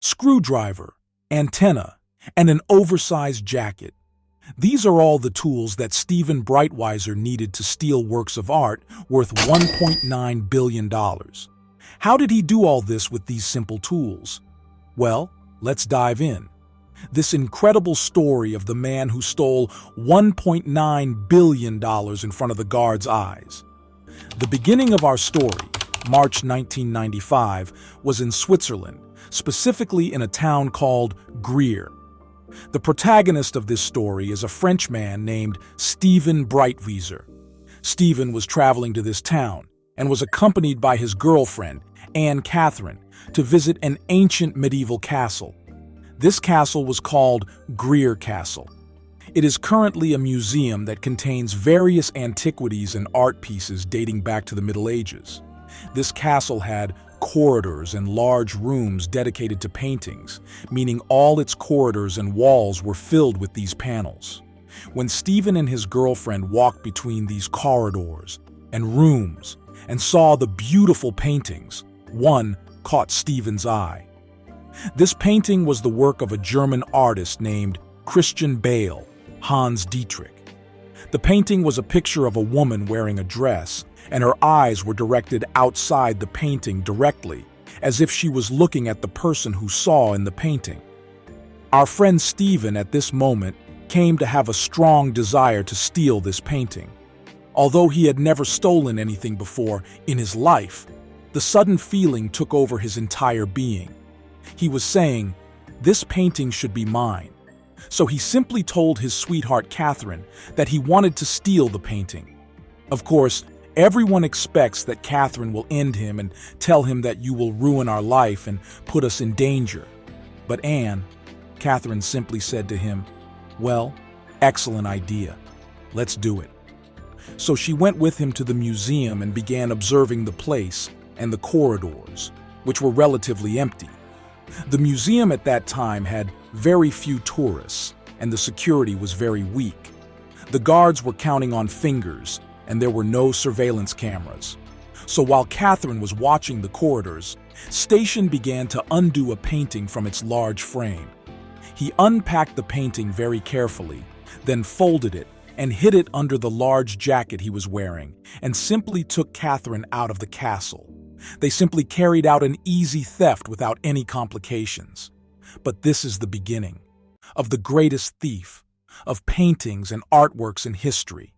screwdriver, antenna, and an oversized jacket. These are all the tools that Stephen Breitweiser needed to steal works of art worth $1.9 billion. How did he do all this with these simple tools? Well, let's dive in. This incredible story of the man who stole $1.9 billion in front of the guards' eyes. The beginning of our story, March 1995, was in Switzerland, specifically in a town called Greer. The protagonist of this story is a French man named Stephen Breitweiser. Stephen was traveling to this town and was accompanied by his girlfriend, Anne Catherine, to visit an ancient medieval castle. This castle was called Greer Castle. It is currently a museum that contains various antiquities and art pieces dating back to the Middle Ages. This castle had corridors and large rooms dedicated to paintings, meaning all its corridors and walls were filled with these panels. When Stephen and his girlfriend walked between these corridors and rooms and saw the beautiful paintings, one caught Stephen's eye. This painting was the work of a German artist named Christian Bale, Hans Dietrich. The painting was a picture of a woman wearing a dress, and her eyes were directed outside the painting directly, as if she was looking at the person who saw in the painting. Our friend Stephen at this moment came to have a strong desire to steal this painting. Although he had never stolen anything before in his life, the sudden feeling took over his entire being. He was saying, "This painting should be mine." So he simply told his sweetheart Catherine that he wanted to steal the painting. Of course, everyone expects that Catherine will end him and tell him that you will ruin our life and put us in danger. But Catherine simply said to him, "Well, excellent idea. Let's do it." So she went with him to the museum and began observing the place and the corridors, which were relatively empty. The museum at that time had very few tourists, and the security was very weak. The guards were counting on fingers, and there were no surveillance cameras. So while Catherine was watching the corridors, Station began to undo a painting from its large frame. He unpacked the painting very carefully, then folded it and hid it under the large jacket he was wearing, and simply took Catherine out of the castle. They simply carried out an easy theft without any complications. But this is the beginning of the greatest thief of paintings and artworks in history.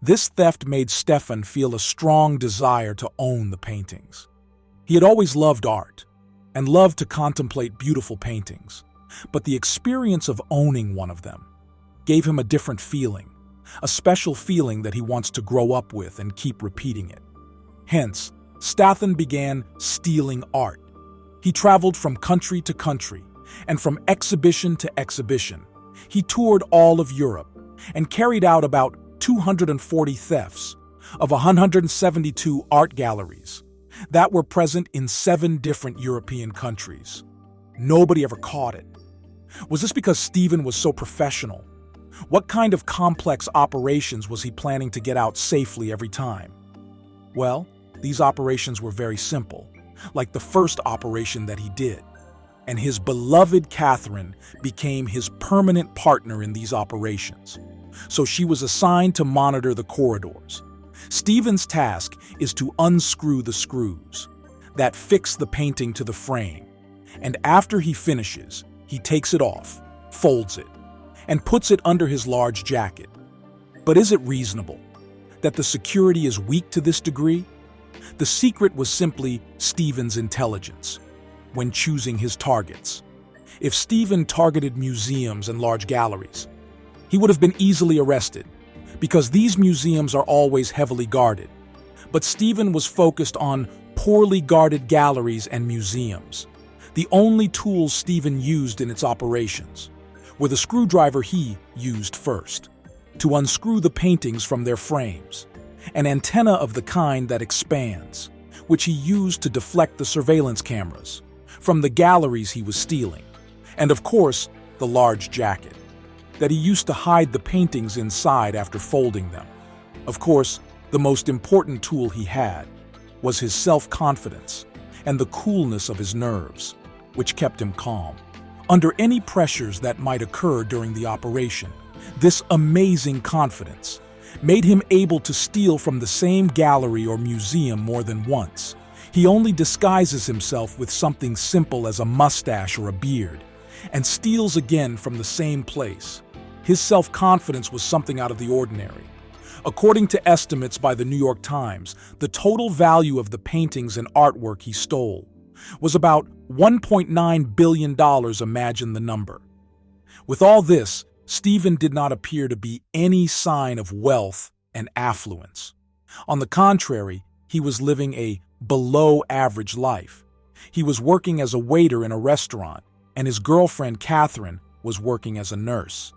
This theft made Stefan feel a strong desire to own the paintings. He had always loved art and loved to contemplate beautiful paintings, but the experience of owning one of them gave him a different feeling, a special feeling that he wants to grow up with and keep repeating it. Hence, Stefan began stealing art. He traveled from country to country and from exhibition to exhibition. He toured all of Europe and carried out about 240 thefts of 172 art galleries that were present in 7 different European countries. Nobody ever caught it. Was this because Stephen was so professional? What kind of complex operations was he planning to get out safely every time? Well, these operations were very simple, like the first operation that he did. And his beloved Catherine became his permanent partner in these operations. So she was assigned to monitor the corridors. Stephen's task is to unscrew the screws that fix the painting to the frame. And after he finishes, he takes it off, folds it, and puts it under his large jacket. But is it reasonable that the security is weak to this degree? The secret was simply Stephen's intelligence when choosing his targets. If Stephen targeted museums and large galleries, he would have been easily arrested because these museums are always heavily guarded. But Stephen was focused on poorly guarded galleries and museums. The only tools Stephen used in its operations were the screwdriver he used first to unscrew the paintings from their frames, an antenna of the kind that expands, which he used to deflect the surveillance cameras from the galleries he was stealing, and of course, the large jacket that he used to hide the paintings inside after folding them. Of course, the most important tool he had was his self-confidence and the coolness of his nerves. which kept him calm. Under any pressures that might occur during the operation, this amazing confidence made him able to steal from the same gallery or museum more than once. He only disguises himself with something simple as a mustache or a beard, and steals again from the same place. His self-confidence was something out of the ordinary. According to estimates by the New York Times, the total value of the paintings and artwork he stole was about $1.9 billion. Imagine the number. With all this, Stephen did not appear to be any sign of wealth and affluence. On the contrary, he was living a below-average life. He was working as a waiter in a restaurant, and his girlfriend, Catherine, was working as a nurse.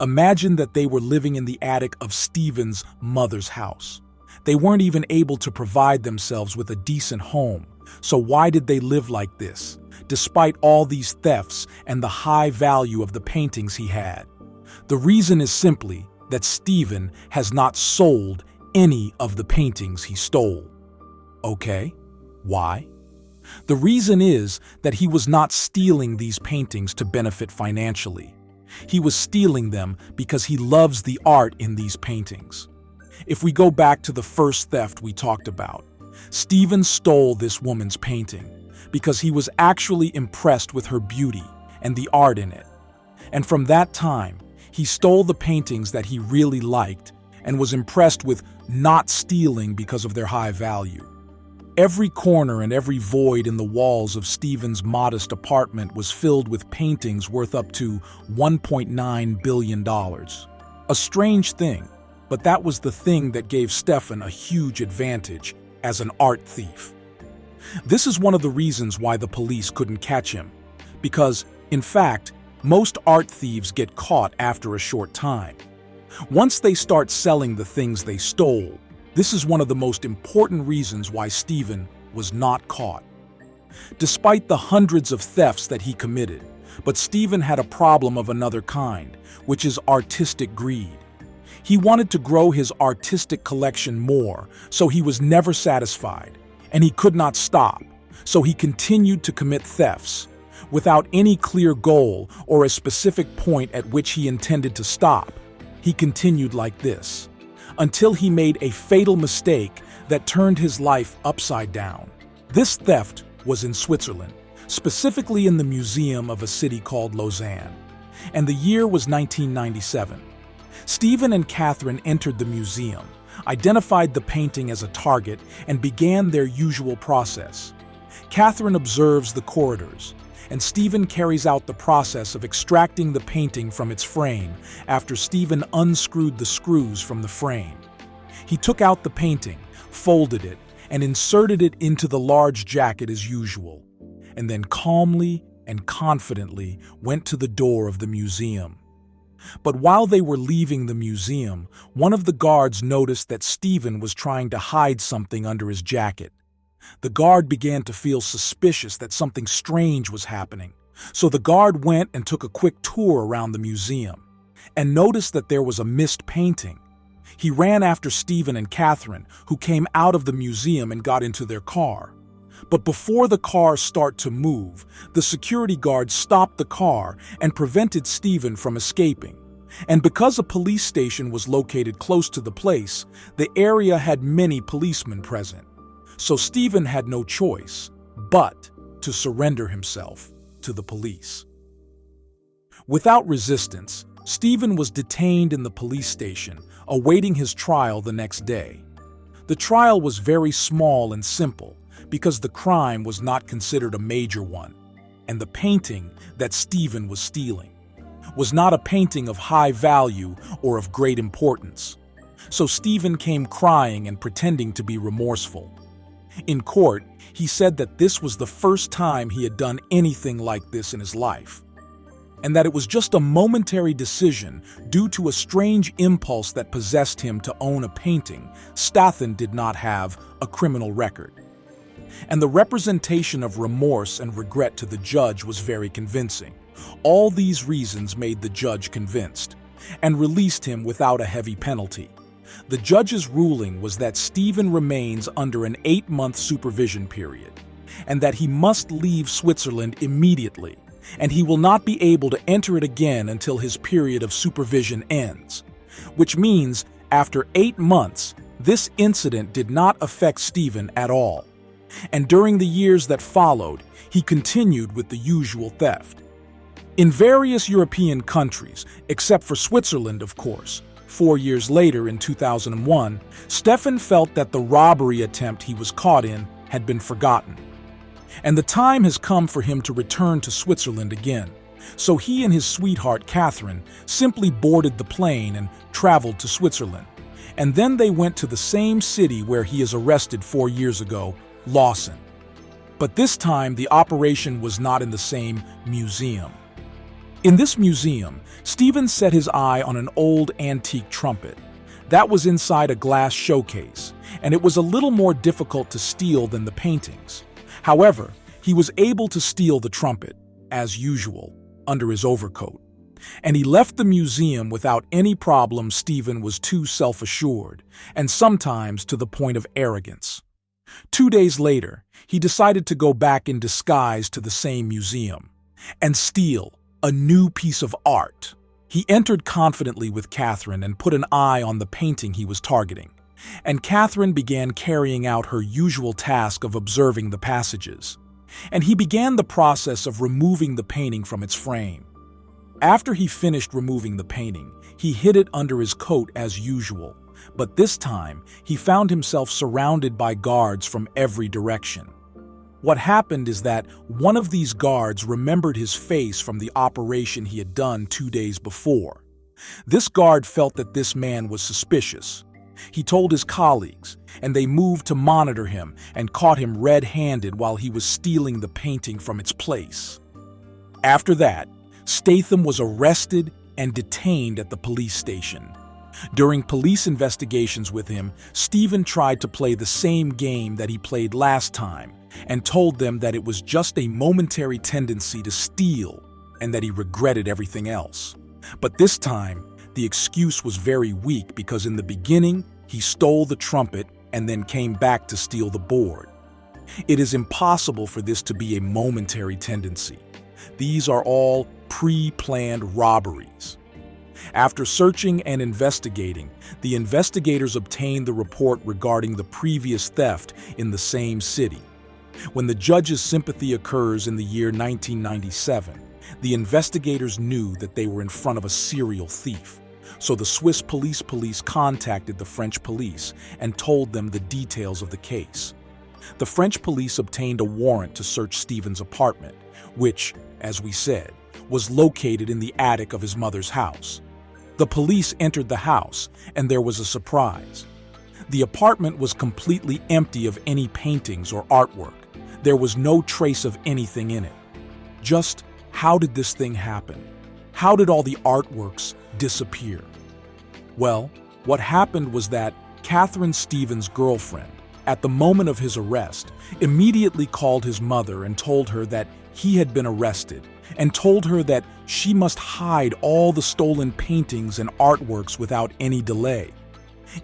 Imagine that they were living in the attic of Stephen's mother's house. They weren't even able to provide themselves with a decent home, so why did they live like this, despite all these thefts and the high value of the paintings he had? The reason is simply that Stephen has not sold any of the paintings he stole. Okay, why? The reason is that he was not stealing these paintings to benefit financially. He was stealing them because he loves the art in these paintings. If we go back to the first theft we talked about, Stephen stole this woman's painting because he was actually impressed with her beauty and the art in it. And from that time, he stole the paintings that he really liked and was impressed with not stealing because of their high value. Every corner and every void in the walls of Stephen's modest apartment was filled with paintings worth up to $1.9 billion. A strange thing, but that was the thing that gave Stephen a huge advantage as an art thief. This is one of the reasons why the police couldn't catch him, because, in fact, most art thieves get caught after a short time. Once they start selling the things they stole, this is one of the most important reasons why Stephen was not caught. Despite the hundreds of thefts that he committed, but Stephen had a problem of another kind, which is artistic greed. He wanted to grow his artistic collection more, so he was never satisfied, and he could not stop, so he continued to commit thefts, without any clear goal or a specific point at which he intended to stop. He continued like this, until he made a fatal mistake that turned his life upside down. This theft was in Switzerland, specifically in the museum of a city called Lausanne, and the year was 1997. Stephen and Catherine entered the museum, identified the painting as a target, and began their usual process. Catherine observes the corridors, and Stephen carries out the process of extracting the painting from its frame after Stephen unscrewed the screws from the frame. He took out the painting, folded it, and inserted it into the large jacket as usual, and then calmly and confidently went to the door of the museum. But while they were leaving the museum, one of the guards noticed that Stephen was trying to hide something under his jacket. The guard began to feel suspicious that something strange was happening, so the guard went and took a quick tour around the museum and noticed that there was a missed painting. He ran after Stephen and Catherine, who came out of the museum and got into their car. But before the car started to move, the security guard stopped the car and prevented Stephen from escaping. And because a police station was located close to the place, the area had many policemen present. So Stephen had no choice but to surrender himself to the police. Without resistance, Stephen was detained in the police station, awaiting his trial the next day. The trial was very small and simple because the crime was not considered a major one, and the painting that Stephen was stealing was not a painting of high value or of great importance. So Stephen came crying and pretending to be remorseful. In court, he said that this was the first time he had done anything like this in his life, and that it was just a momentary decision due to a strange impulse that possessed him to own a painting. Stephen did not have a criminal record. And the representation of remorse and regret to the judge was very convincing. All these reasons made the judge convinced, and released him without a heavy penalty. The judge's ruling was that Stephen remains under an 8-month supervision period. and that he must leave Switzerland immediately, and he will not be able to enter it again until his period of supervision ends. Which means, after 8 months, this incident did not affect Stephen at all. And during the years that followed, he continued with the usual theft. In various European countries, except for Switzerland, of course, 4 years later in 2001, Stefan felt that the robbery attempt he was caught in had been forgotten. And the time has come for him to return to Switzerland again. So he and his sweetheart, Catherine, simply boarded the plane and traveled to Switzerland. And then they went to the same city where he is arrested 4 years ago, Lawson. But this time, the operation was not in the same museum. In this museum, Stephen set his eye on an old antique trumpet. That was inside a glass showcase, and it was a little more difficult to steal than the paintings. However, he was able to steal the trumpet, as usual, under his overcoat. And he left the museum without any problem. Stephen was too self-assured, and sometimes to the point of arrogance. 2 days later, he decided to go back in disguise to the same museum and steal a new piece of art. He entered confidently with Catherine and put an eye on the painting he was targeting. And Catherine began carrying out her usual task of observing the passages. And he began the process of removing the painting from its frame. After he finished removing the painting, he hid it under his coat as usual. But this time, he found himself surrounded by guards from every direction. What happened is that one of these guards remembered his face from the operation he had done 2 days before. This guard felt that this man was suspicious. He told his colleagues, and they moved to monitor him and caught him red-handed while he was stealing the painting from its place. After that, Statham was arrested and detained at the police station. During police investigations with him, Stephen tried to play the same game that he played last time and told them that it was just a momentary tendency to steal and that he regretted everything else. But this time, the excuse was very weak because in the beginning, he stole the trumpet and then came back to steal the board. It is impossible for this to be a momentary tendency. These are all pre-planned robberies. After searching and investigating, the investigators obtained the report regarding the previous theft in the same city. When the judge's sympathy occurs in the year 1997, the investigators knew that they were in front of a serial thief. So the Swiss police contacted the French police and told them the details of the case. The French police obtained a warrant to search Stephen's apartment, which, as we said, was located in the attic of his mother's house. The police entered the house, and there was a surprise. The apartment was completely empty of any paintings or artwork. There was no trace of anything in it. Just how did this thing happen? How did all the artworks disappear? Well, what happened was that Catherine Stephen's girlfriend, at the moment of his arrest, immediately called his mother and told her that he had been arrested, and told her that she must hide all the stolen paintings and artworks without any delay.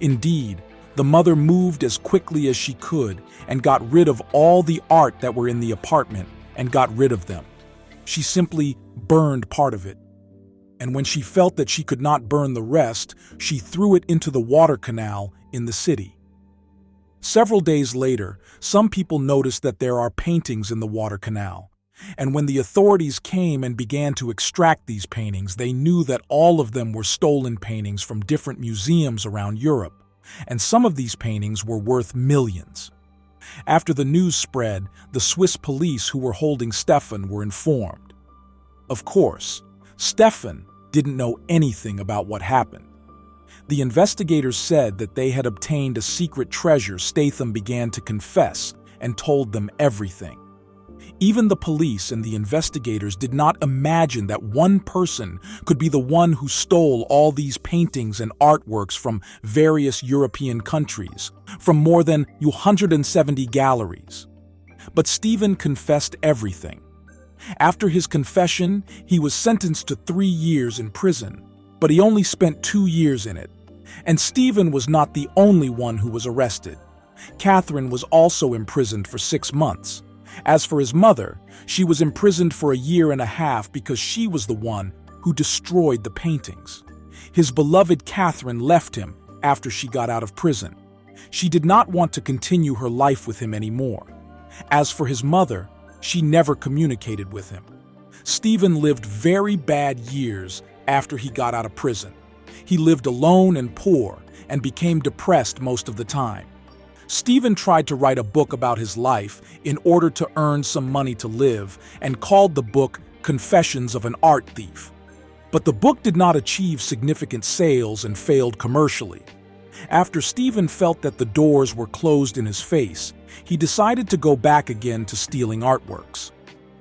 Indeed, the mother moved as quickly as she could and got rid of all the art that were in the apartment and got rid of them. She simply burned part of it. And when she felt that she could not burn the rest, she threw it into the water canal in the city. Several days later, some people noticed that there are paintings in the water canal. And when the authorities came and began to extract these paintings, they knew that all of them were stolen paintings from different museums around Europe. And some of these paintings were worth millions. After the news spread, the Swiss police who were holding Stefan were informed. Of course, Stefan didn't know anything about what happened. The investigators said that they had obtained a secret treasure. Statham began to confess and told them everything. Even the police and the investigators did not imagine that one person could be the one who stole all these paintings and artworks from various European countries, from more than 170 galleries. But Stephen confessed everything. After his confession, he was sentenced to 3 years in prison, but he only spent 2 years in it. And Stephen was not the only one who was arrested. Catherine was also imprisoned for 6 months. As for his mother, she was imprisoned for a year and a half because she was the one who destroyed the paintings. His beloved Catherine left him after she got out of prison. She did not want to continue her life with him anymore. As for his mother, she never communicated with him. Stephen lived very bad years after he got out of prison. He lived alone and poor and became depressed most of the time. Stephen tried to write a book about his life in order to earn some money to live and called the book Confessions of an Art Thief. But the book did not achieve significant sales and failed commercially. After Stephen felt that the doors were closed in his face, he decided to go back again to stealing artworks.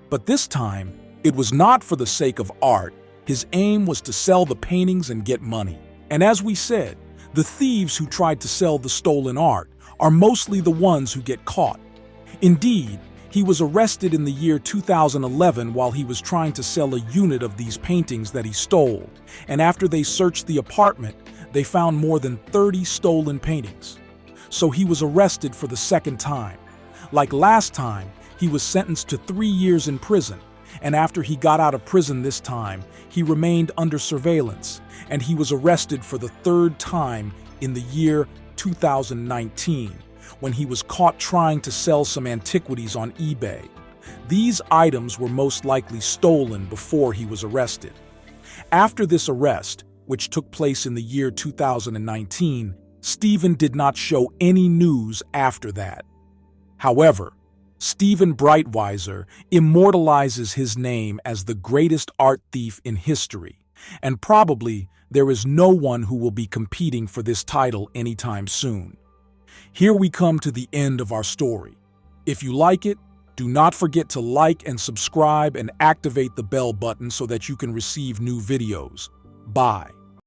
But this time, it was not for the sake of art. His aim was to sell the paintings and get money. And as we said, the thieves who tried to sell the stolen art are mostly the ones who get caught. Indeed, he was arrested in the year 2011 while he was trying to sell a unit of these paintings that he stole, and after they searched the apartment, they found more than 30 stolen paintings. So he was arrested for the second time. Like last time, he was sentenced to 3 years in prison, and after he got out of prison this time, he remained under surveillance, and he was arrested for the third time in the year 2019, when he was caught trying to sell some antiquities on eBay. These items were most likely stolen before he was arrested. After this arrest, which took place in the year 2019, Stephen did not show any news after that. However, Stephen Breitweiser immortalizes his name as the greatest art thief in history, and probably there is no one who will be competing for this title anytime soon. Here we come to the end of our story. If you like it, do not forget to like and subscribe and activate the bell button so that you can receive new videos. Bye.